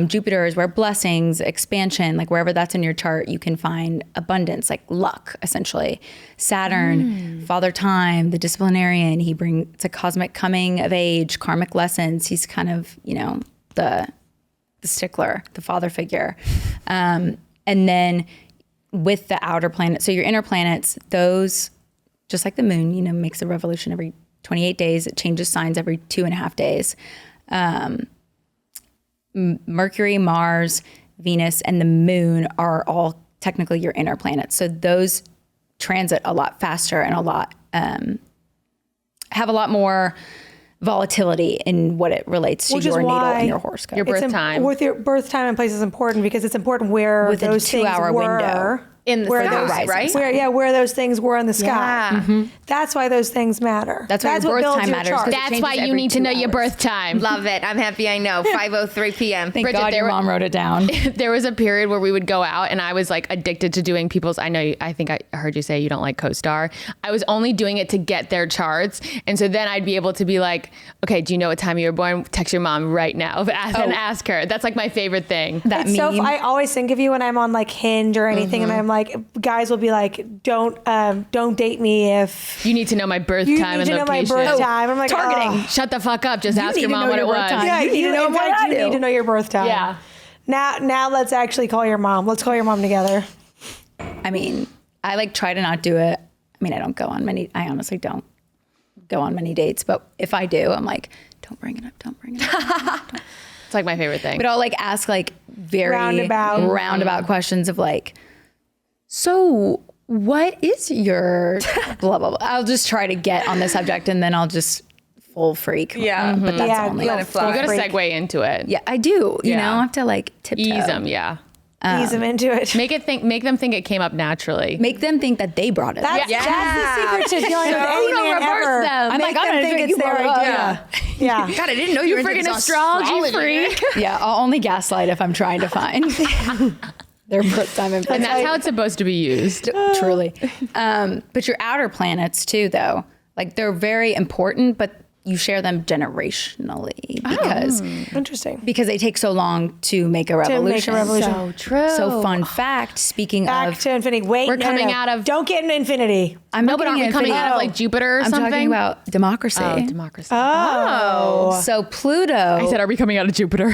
Jupiter is where blessings, expansion, like wherever that's in your chart, you can find abundance, like luck, essentially. Saturn, Father Time, the disciplinarian. It's a cosmic coming of age, karmic lessons. He's kind of, the stickler, the father figure. And then with the outer planet, so your inner planets, those, just like the moon, makes a revolution every 28 days. It changes signs every 2.5 days. Mercury, Mars, Venus, and the moon are all technically your inner planets. So those transit a lot faster and have a lot more volatility in what it relates to your natal and your horoscope. Your birth time. With your birth time and place is important because it's important where Within those a 2-hour things were. window. In the sky, right? Where those things were in the sky. Yeah. That's why those things matter. That's why your what birth builds time your matters, chart. 'cause it That's changes why you every need to 2 know your hours. birth time. Love it. I'm happy I know. 5:03 p.m. Thank Bridget, God your mom wrote it down. There was a period where we would go out and I was like addicted to doing people's, I think I heard you say you don't like CoStar. I was only doing it to get their charts. And so then I'd be able to be like, okay, do you know what time you were born? Text your mom right now and ask her. That's like my favorite thing. It's so I always think of you when I'm on like Hinge or anything, and I'm like, guys will be like, don't date me if You need to know my birth you time need and to know my location. birth time. I'm like, targeting. oh. Shut the fuck up. Just ask need your to mom know what your it birth was. time. Yeah, You need to know in what fact, I you do. need to know your birth time. Yeah. Now let's actually call your mom. Let's call your mom together. I mean, I like try to not do it. I mean, I honestly don't go on many dates, but if I do, I'm like, don't bring it up. It's like my favorite thing. But I'll like ask like very Roundabout. questions of like, so what is your blah, blah, blah. I'll just try to get on the subject and then I'll just full freak. Yeah. But that's Yeah, only. let it fly. You got to freak. segue into it. Yeah, I do. You know, Yeah. I have to like tiptoe. Ease them. Yeah. Ease them into it. Make them think it came up naturally. Make them think that they brought it up. That's the secret to dealing with any man reverse ever. them. I'm Make like, I'm them gonna think think it's you their brought it idea. Yeah. God, I didn't know you were freaking into astrology freak. Yeah, I'll only gaslight if I'm trying to find their birth time and And that's how it's supposed to be used. truly. But your outer planets too, though, like they're very important, but you share them generationally because they take so long to make a revolution. So true. So fun fact, speaking Back of, to infinity. Wait, We're no, coming no. out of- Don't get into infinity. I'm No, not but aren't getting we coming infinity. out of like Jupiter or I'm something? talking about democracy. Oh, democracy. So Pluto. I said, are we coming out of Jupiter?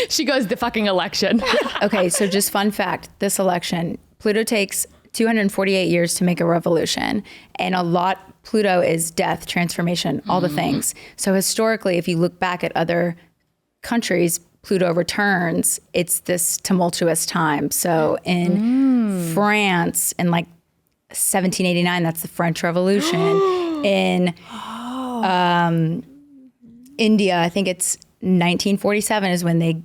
She goes, the fucking election. Okay, so just fun fact, this election, Pluto takes 248 years to make a revolution, and Pluto is death, transformation, all the things. So historically, if you look back at other countries, Pluto returns, it's this tumultuous time. So in France, in like 1789, that's the French Revolution. In India, I think it's 1947 is when they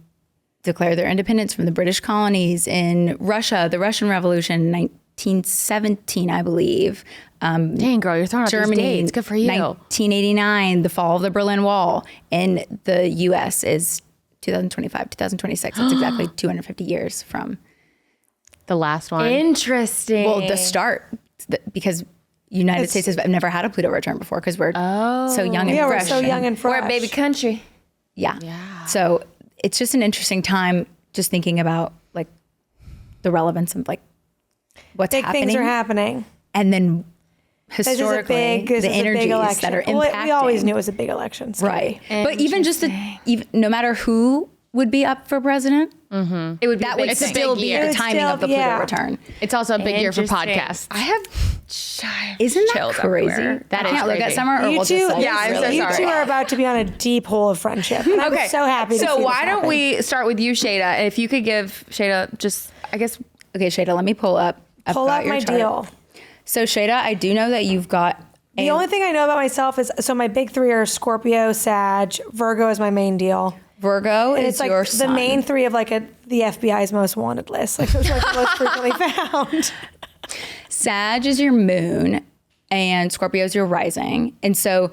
declare their independence from the British colonies. In Russia, the Russian Revolution, 1917, I believe. Dang, girl, you're throwing out Germany, these dates. Good for you. 1989, the fall of the Berlin Wall. And the U.S. is 2025, 2026. That's exactly 250 years from The last one. Interesting. well, the start, because United States has never had a Pluto return before because we're so young and Yeah, we're fresh. so young and fresh. We're a baby country. Yeah. So it's just an interesting time just thinking about like the relevance of like what's Big happening. things are happening. And then This is a historically, big, this the is a big energies election. that are Well, impacting. we always knew it was a big election. Scary. Right. But even just even no matter who would be up for president, It would be that a big would thing. still big be year. the It would timing of the still- Pluto yeah. return. It's also a big year for Interesting. podcasts. I have Isn't that chills crazy? everywhere. That I is can't look at crazy. summer or You we'll two, just like, Yeah, I'm so you sorry. two are about to be on a deep hole of friendship. And I'm so happy to see So this why don't happen. we start with you, Sheyda? And if you could give Sheyda just, I guess, Okay, Sheyda, let me pull up. I've pull got out your my chart. deal? So Sheyda, I do know that you've got The only thing I know about myself is, so my big 3 are Scorpio, Sag, Virgo is my main deal. Virgo And is it's like your the sun. main 3 of like the FBI's most wanted list. Like those are like the most frequently found. Sag is your moon and Scorpio is your rising. And so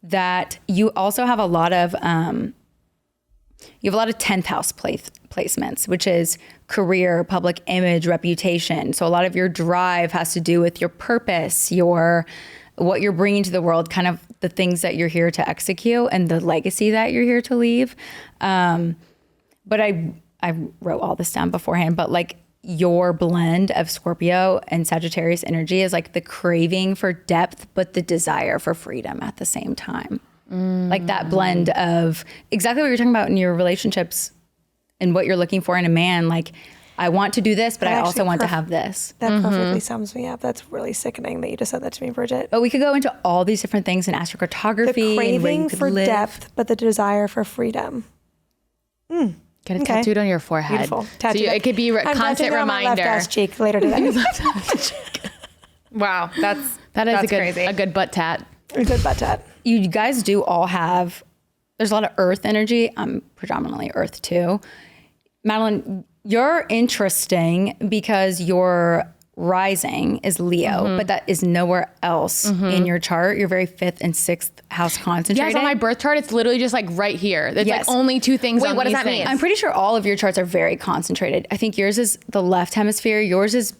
that you also have a lot of 10th house placements, which is career, public image, reputation. So a lot of your drive has to do with your purpose, what you're bringing to the world, kind of the things that you're here to execute and the legacy that you're here to leave. But I wrote all this down beforehand, but like your blend of Scorpio and Sagittarius energy is like the craving for depth, but the desire for freedom at the same time. Like that blend of exactly what you're talking about in your relationships and what you're looking for in a man. Like, I want to do this, but I also want to have this. That perfectly sums me up. That's really sickening that you just said that to me, Bridget. But we could go into all these different things in astrocartography. The and where you craving could for live. depth, but the desire for freedom. Get it tattooed on your forehead. Beautiful. So Tattooed. it could be a I'm constant tattooing it on my reminder. left ass cheek later today. Wow, That is that's crazy. A good butt tat. A good butt tat. You guys do all have, there's a lot of earth energy. I'm predominantly earth too. Madeline, you're interesting because your rising is Leo, but that is nowhere else in your chart. You're very 5th and 6th house concentrated. Yes, on my birth chart, it's literally just like right here. There's Yes. like only 2 things Wait, on what does these that mean? things. I'm pretty sure all of your charts are very concentrated. I think yours is the left hemisphere. Yours is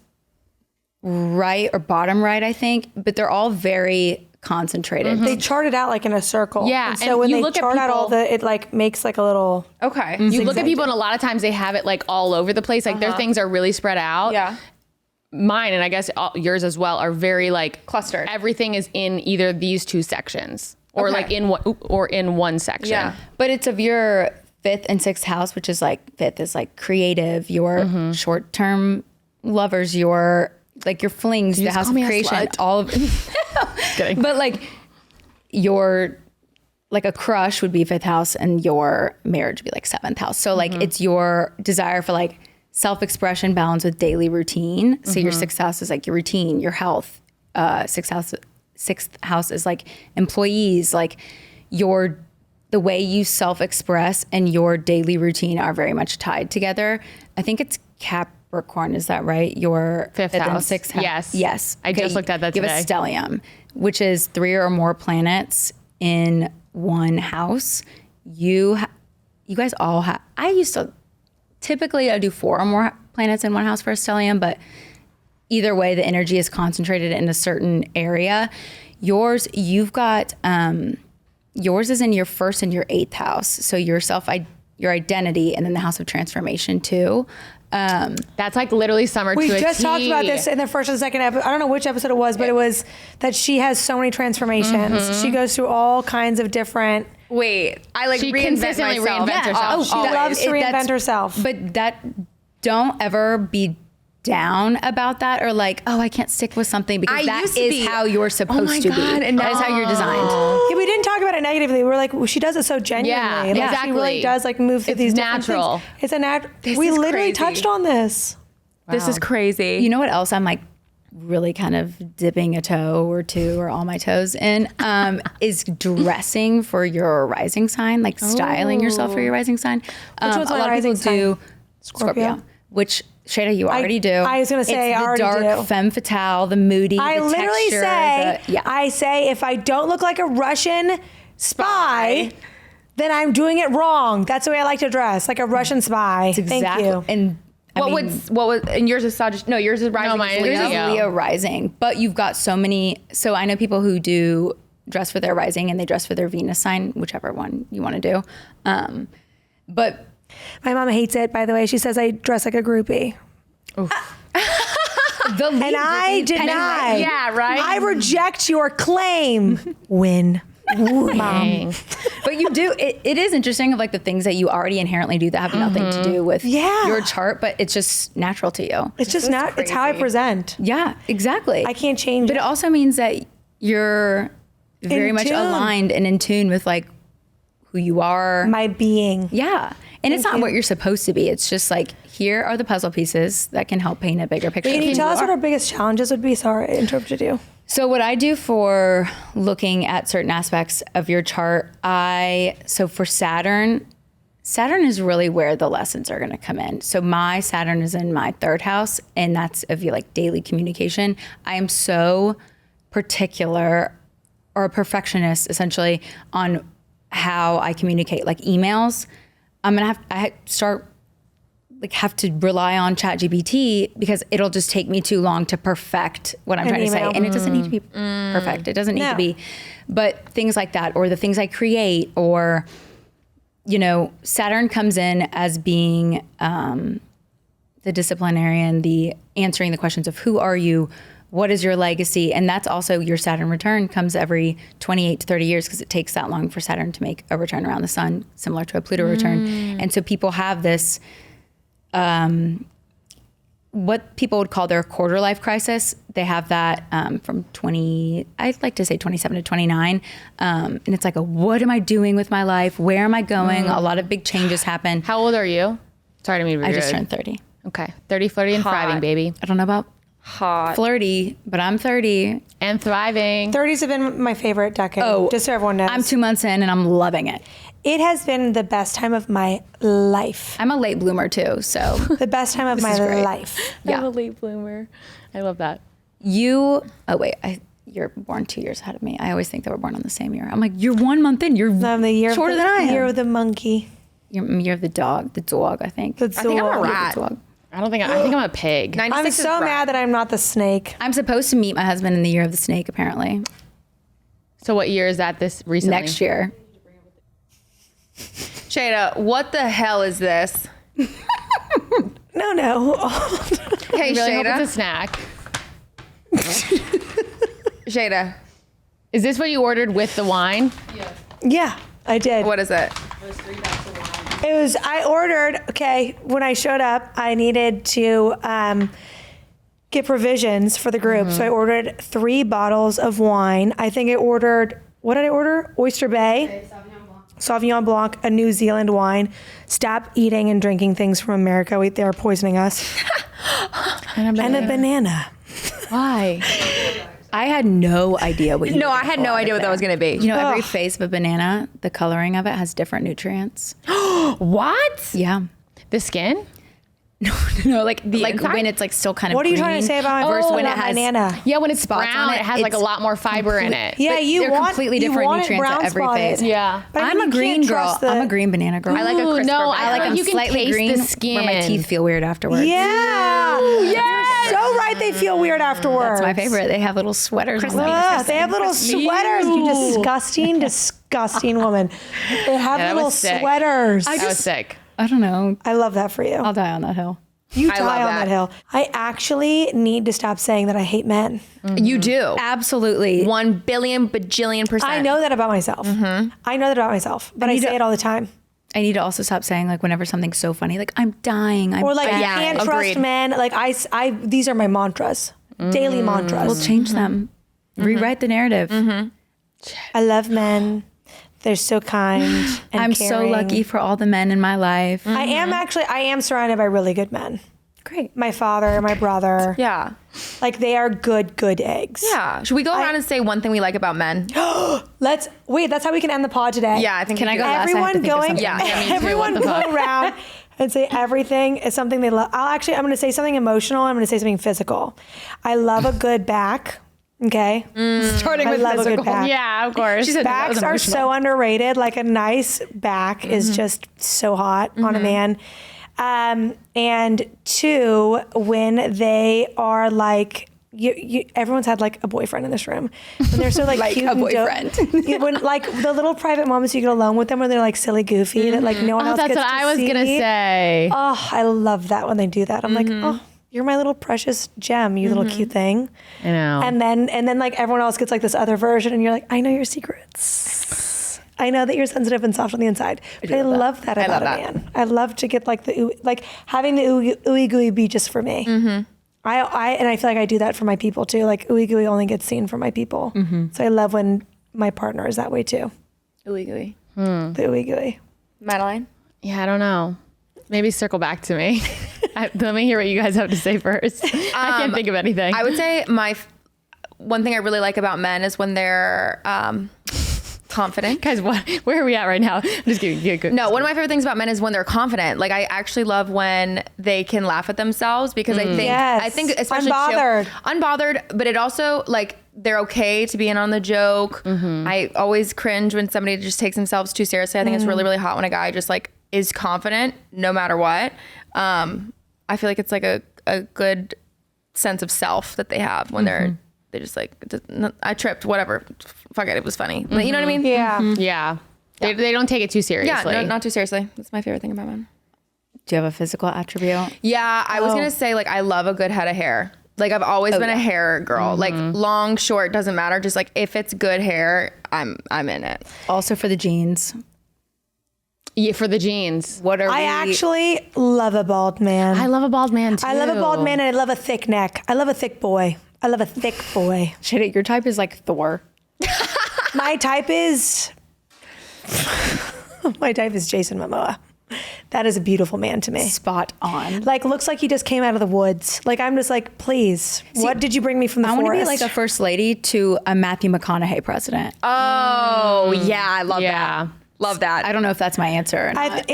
right or bottom right, I think, but they're all very concentrated. They chart it out like in a circle. Yeah, And so and when you they look at chart out all people- it like makes like a little. Okay. You look at people and a lot of times they have it like all over the place. Like their things are really spread out. Yeah. Mine, and I guess yours as well, are very like Clustered. Everything is in either these 2 sections or Okay. like in one section. Yeah. But it's of your 5th and 6th house, which is like 5th is like creative, your short-term lovers, your like your flings, the just house call of me a creation, slut? all of kidding. But like your like a crush would be 5th house and your marriage would be like 7th house. So like it's your desire for like self-expression balance with daily routine. So your 6th house is like your routine, your health. 6th house is like employees, like the way you self-express and your daily routine are very much tied together. I think it's Capricorn, is that right? Your 5th and house. 6th house. Yes. Yes. I just looked at that You have today. a stellium, which is 3 or more planets in one house. You guys all have, typically I do 4 or more planets in one house for a stellium, but either way, the energy is concentrated in a certain area. Yours, you've got, yours is in your 1st and your 8th house. So your identity, and then the house of transformation too. That's like literally summer We to a just talked T. about this in the first and second episode. I don't know which episode it was, but it was that she has so many transformations. She goes through all kinds of different. Wait, I like She reinvent consistently myself. reinvents herself. Oh, She always. loves to That's- reinvent herself. But don't ever be down about that or like, oh, I can't stick with something, because I that used to is be- how you're supposed my to God, be. and That is how you're designed. Yeah, we didn't talk about it negatively. We were like, well, she does it so genuinely. Yeah, Like, exactly. She really does like move through It's these natural. different things. It's a natural. This We is literally crazy. touched on this. This is crazy. You know what else I'm like really kind of dipping a toe or 2 or all my toes in is dressing for your rising sign, like styling yourself for your rising sign. one's a my lot of rising people do Scorpio? Scorpio, which Sheyda, you already do. I was gonna say, it's I already the dark do. femme fatale, the moody, I the literally texture, say, the, yeah. I say, if I don't look like a Russian spy, then I'm doing it wrong. That's the way I like to dress, like a Russian spy. Thank you. And I what mean, was and yours is Sagittarius? No, yours is rising. mine is yours is Leo. Leo rising, but you've got so many. So I know people who do dress for their rising and they dress for their Venus sign, whichever one you want to do. But My mom hates it, by the way. She says I dress like a groupie. the And I deny. Yeah, right? I reject your claim. Win. Mom. Dang. But you do. It is interesting of like the things that you already inherently do that have nothing to do with Yeah. your chart, but it's just natural to you. It's just not, it's how I present. Yeah, exactly. I can't change But it. it also means that you're very In much tune. aligned and in tune with like who you are. My being. Yeah. And it's not what you're supposed to be. It's just like, here are the puzzle pieces that can help paint a bigger picture. Can you of who tell us are. what our biggest challenges would be? Sorry, I interrupted you. So what I do for looking at certain aspects of your chart, so for Saturn is really where the lessons are going to come in. So my Saturn is in my 3rd house, and that's of your like daily communication. I am so particular, or a perfectionist essentially, on how I communicate, like emails. I have to rely on ChatGPT because it'll just take me too long to perfect what I'm trying to say. And it doesn't need to be perfect. It doesn't need to be, but things like that, or the things I create, or, Saturn comes in as being the disciplinarian, the answering the questions of who are you, what is your legacy? And that's also your Saturn return comes every 28 to 30 years because it takes that long for Saturn to make a return around the sun, similar to a Pluto return. And so people have this, what people would call their quarter life crisis. They have that from I'd like to say 27 to 29. And it's like, what am I doing with my life? Where am I going? A lot of big changes happen. How old are you? Sorry to be rude. I just turned 30. Okay. 30, flirty, and thriving, baby. I don't know about Hot. flirty, but I'm 30. And thriving. 30s have been my favorite decade. Just so everyone knows. I'm 2 months in and I'm loving it. It has been the best time of my life. I'm a late bloomer too, so. The best time of my great. life. Yeah. I'm a late bloomer. I love that. You're born 2 years ahead of me. I always think that we're born on the same year. I'm like, you're 1 month in. You're I'm the year shorter of the, than I am. Year of the monkey. You're the dog, I think. The I think I'm a dog. rat. The dog. I think I'm a pig. 96 I'm is so rat. mad that I'm not the snake. I'm supposed to meet my husband in the year of the snake, apparently. So what year is that this recently? Next year. Sheyda, what the hell is this? No. Hey, I really hope Sheyda. it's a snack. Sheyda, Is this what you ordered with the wine? Yeah, I did. what is it? I ordered, when I showed up, I needed to get provisions for the group. So I ordered 3 bottles of wine. I think I ordered, what did I order? Oyster Bay. Sauvignon Blanc, a New Zealand wine. Stop eating and drinking things from America. They're poisoning us. And a banana. Why? I had no idea what you No, were I gonna had pull no out idea of what that was there. going to be. You know, every face of a banana, the coloring of it has different nutrients. What? Yeah. The skin? No, like inside? when it's like still kind of What are you green trying to say about versus when it about has banana? Yeah, when it's spots brown, on it has like a it's lot more fiber in it. Yeah, But you they're want completely you different want it nutrients at brown every spotted. phase. Yeah. But I I'm mean, a you green can't girl. trust the- I'm a green banana girl. I like a Ooh, crisper no, banana. I I like like them you can slightly taste green the skin. where my teeth feel weird afterwards. Yeah. You're so right. They feel weird afterwards. That's my favorite. They have little sweaters on them. Ugh, they have little sweaters. You disgusting woman. They have that little was sick. sweaters. I was sick. I don't know. I love that for you. I'll die on that hill. You I die love on that. that hill. I actually need to stop saying that I hate men. You do. Absolutely. 1 billion bajillion percent. I know that about myself. I know that about myself, but I say it all the time. I need to also stop saying like whenever something's so funny, like I'm dying. I'm Or like, you Yeah, can't agreed. trust men. Like I these are my mantras. Daily mantras. We'll change them. Rewrite the narrative. I love men. They're so kind and I'm so caring. lucky for all the men in my life. I am surrounded by really good men. Great. My father, my brother. Yeah. Like they are good eggs. Yeah. Should we go around and say one thing we like about men? That's how we can end the pod today. Yeah, I think Can we I do. go last? I have to Everyone think of going, something. Yeah, me too. everyone What the go fuck? around and say everything is something they love. I'm going to say something emotional. I'm going to say something physical. I love a good back. Okay. Starting I with love a physical. good back. Yeah, of course. She said that was Backs are emotional. so underrated. Like a nice back is just so hot on a man. And 2, when they are like, everyone's had like a boyfriend in this room. When they're so like, Like cute a and boyfriend. dope. When like the little private moments you get alone with them, where they're like silly, goofy, that like no one Oh, else that's gets what to I was see. gonna say. Oh, I love that when they do that. I'm like, oh, you're my little precious gem, you little cute thing. I know. And then like everyone else gets like this other version, and you're like, I know your secrets. I know that you're sensitive and soft on the inside. But I love that about a man. I love to get like having the ooey gooey be just for me. I feel like I do that for my people too. Like ooey gooey only gets seen for my people. So I love when my partner is that way too. Ooey gooey. The ooey gooey. Madeline? Yeah, I don't know. Maybe circle back to me. Let me hear what you guys have to say first. I can't think of anything. I would say one thing I really like about men is when they're confident. Guys, where are we at right now? I'm just kidding. No, one of my favorite things about men is when they're confident. Like I actually love when they can laugh at themselves because I think especially unbothered, but it also like they're okay to be in on the joke. I always cringe when somebody just takes themselves too seriously. I think it's really, really hot when a guy just like is confident no matter what. I feel like it's like a good sense of self that they have when they're just like, I tripped, whatever. Fuck it, it was funny. But you know what I mean? Yeah. Yeah. They don't take it too seriously. Yeah, not too seriously. That's my favorite thing about men. Do you have a physical attribute? Yeah, I was gonna say like I love a good head of hair. Like I've always been a hair girl. Like long, short, doesn't matter. Just like if it's good hair, I'm in it. Also for the jeans. Yeah, for the jeans. I actually love a bald man. I love a bald man too. I love a bald man and I love a thick neck. I love a thick boy. Sheyda, your type is like Thor. My type is Jason Momoa. That is a beautiful man to me. Spot on. Like looks like he just came out of the woods. Like I'm just like, please, what did you bring me from the forest? I want to be like a first lady to a Matthew McConaughey president. Oh yeah, I love that. Love that. I don't know if that's my answer or not.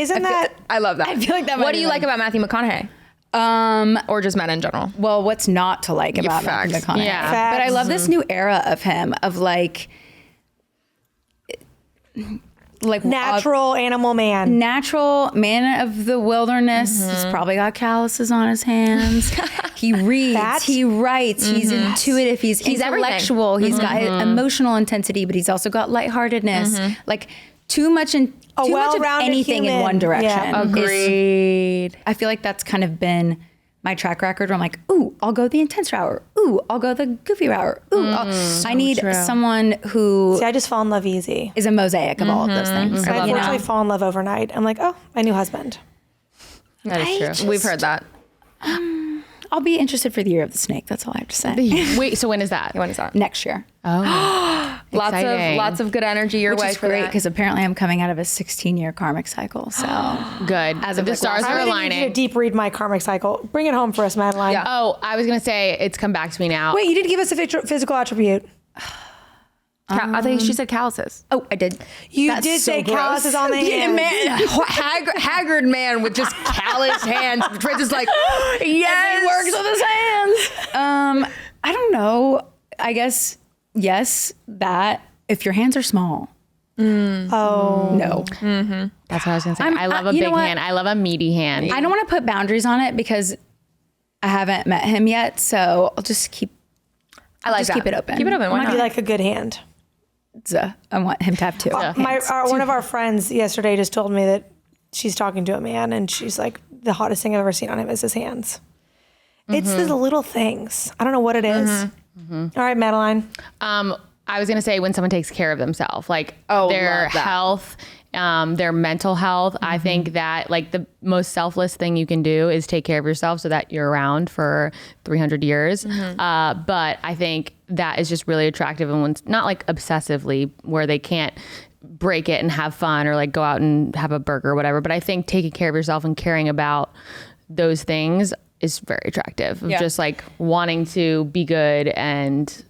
I love that. I feel like that. What do you like about Matthew McConaughey? Or just men in general? Well, what's not to like about Matthew McConaughey? Yeah. Facts. But I love this new era of him of like natural animal man. Natural man of the wilderness. He's probably got calluses on his hands. He reads, he writes, he's intuitive, he's intellectual, he's got emotional intensity, but he's also got lightheartedness. Like too much of anything in one direction. Yeah. Agreed. I feel like that's kind of been my track record where I'm like, ooh, I'll go the intense route. Ooh, I'll go the goofy route. Ooh, I need someone who See, I just fall in love easy. is a mosaic of all of those things. I unfortunately fall in love overnight. I'm like, oh, my new husband. That is true. We've heard that. I'll be interested for the year of the snake. That's all I have to say. Wait, so when is that? When is that? Next year. Oh, Lots of good energy your Which way is for great that. because apparently I'm coming out of a 16-year karmic cycle. So good. As of the like stars last are I really need aligning. you to deep read my karmic cycle. Bring it home for us, Madeline. Yeah. Oh, I was gonna say it's come back to me now. Wait, you did give us a physical attribute. I think she said calluses. oh, I did. You That's did so say gross. calluses on the hands. Haggard man with just callous hands. Trey's just like, yes. He works with his hands. I don't know. I guess yes. That if your hands are small. Oh. No. That's what I was gonna say. I love a you know big what? hand. I love a meaty hand. I don't want to put boundaries on it because I haven't met him yet. So I'll just keep. Keep it open. Keep it open. Why You not? like a good hand. I want him to have two. One of our friends yesterday just told me that she's talking to a man and she's like, the hottest thing I've ever seen on him is his hands. It's the little things. I don't know what it is. All right, Madeline. I was gonna say when someone takes care of themselves, like Oh, their love that. health, their mental health. I think that like the most selfless thing you can do is take care of yourself so that you're around for 300 years. But I think that is just really attractive and when not like obsessively where they can't break it and have fun or like go out and have a burger or whatever. But I think taking care of yourself and caring about those things is very attractive. Yeah. Just like wanting to be good and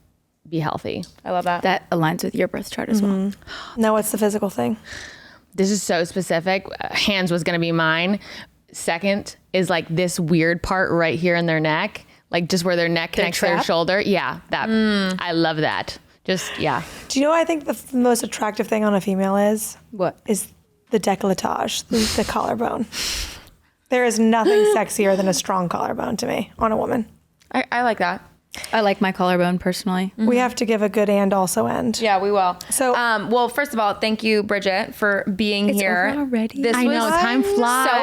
be healthy. I love that. That aligns with your birth chart as well. No, what's the physical thing? This is so specific. Hands was going to be mine. Second is like this weird part right here in their neck, like just where their neck connects to their trap? shoulder. Yeah, that I love that. Just yeah. Do you know what I think the most attractive thing on a female is? What? Is the décolletage, the collarbone. There is nothing sexier than a strong collarbone to me on a woman. I like that. I like my collarbone personally. We have to give a good and also end. Yeah, we will. So- well, first of all, thank you, Bridget, for being here. over already? This I was know, time flies. so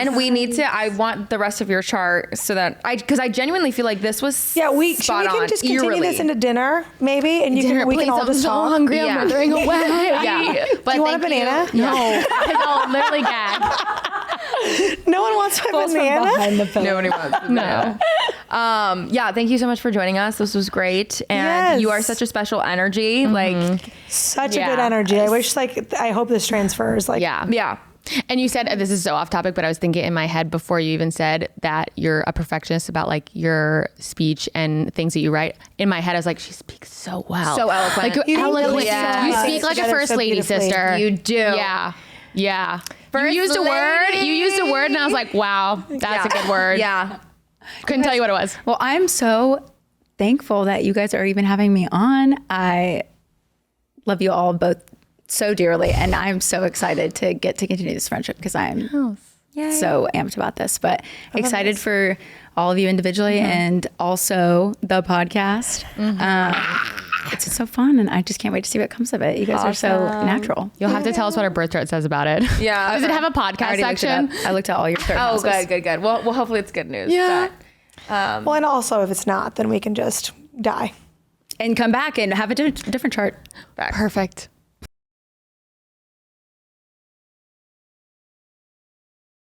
fun. We need to. I want the rest of your chart so that because I genuinely feel like this was Yeah, we spot can on, just continue eerily. this into dinner, maybe, and we can all just talk. hungry. Yeah. I'm withering away. Yeah, but Do you want a thank banana? No, I'll literally gag. No one wants my banana. Nobody wants. No. Yeah, thank you so much for joining us. This was great, and you are Yes. such a special energy. Like, Such a Yeah. good energy. I wish, I hope this transfers. Yeah. yeah. And you said, this is so off topic, but I was thinking in my head before you even said that you're a perfectionist about like your speech and things that you write. In my head, I was like, she speaks so well. So eloquent. Like, you're eloquent. Yeah. You speak like a first lady, sister. You do. Yeah. Yeah. First you used a word. lady. You used a word and I was like, wow, that's a good word. Yeah. Couldn't tell you what it was. Well, I'm so thankful that you guys are even having me on. I love you all both so dearly, and I'm so excited to get to continue this friendship because I'm so amped about this, but excited for all of you individually and also the podcast. It's so fun, and I just can't wait to see what comes of it. You guys are so natural. You'll have to tell us what our birth chart says about it. Yeah. Does it have a podcast section? I looked at all your chart Oh, houses. good. Well, hopefully it's good news. Yeah. But, Well, and also if it's not, then we can just die. And come back and have a different chart. Perfect.